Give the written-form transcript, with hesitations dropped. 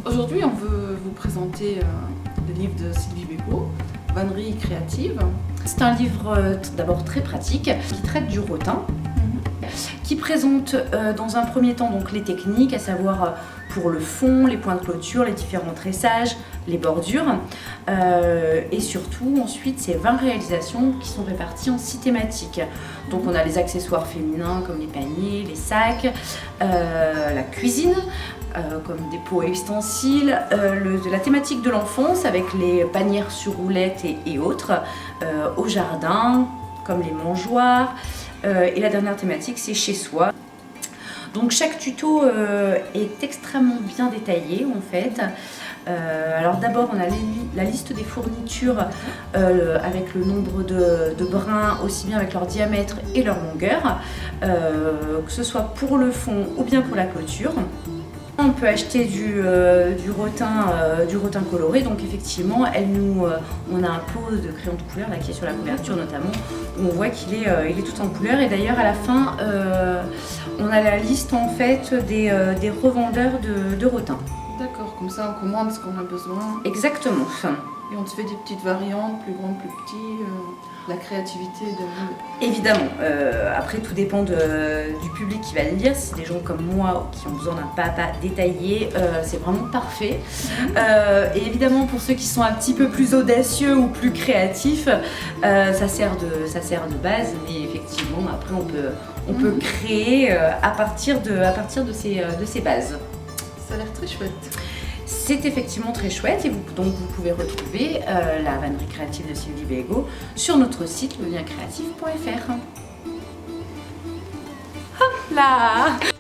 Aujourd'hui, on veut vous présenter le livre de Sylvie Bégaud, Vannerie créative. C'est un livre d'abord très pratique qui traite du rotin, qui présente dans un premier temps donc les techniques, à savoir pour le fond, les points de clôture, les différents tressages, les bordures et surtout ensuite ces 20 réalisations qui sont réparties en 6 thématiques. Donc on a les accessoires féminins comme les paniers, les sacs, la cuisine, comme des pots et ustensiles, la thématique de l'enfance avec les panières sur roulettes et autres, au jardin comme les mangeoires, et la dernière thématique c'est chez soi. Donc chaque tuto est extrêmement bien détaillé en fait. Alors d'abord on a la liste des fournitures avec le nombre de brins, aussi bien avec leur diamètre et leur longueur, que ce soit pour le fond ou bien pour la clôture. On peut acheter du rotin coloré, donc effectivement on a un pot de crayon de couleur là, qui est sur la couverture notamment, où on voit qu'il est tout en couleur. Et d'ailleurs à la fin on a la liste en fait des revendeurs de rotin. D'accord, comme ça on commande ce qu'on a besoin. Exactement. Et on te fait des petites variantes, plus grandes, plus petites, la créativité de... Évidemment, après tout dépend du public qui va le lire. Si c'est des gens comme moi qui ont besoin d'un papa détaillé, c'est vraiment parfait. Et évidemment pour ceux qui sont un petit peu plus audacieux ou plus créatifs, ça sert de base, mais effectivement après on peut créer à partir de ces bases. Ça a l'air très chouette. C'est effectivement très chouette et donc vous pouvez retrouver la vannerie créative de Sylvie Bégaud sur notre site lelincreatif.fr. Hop là!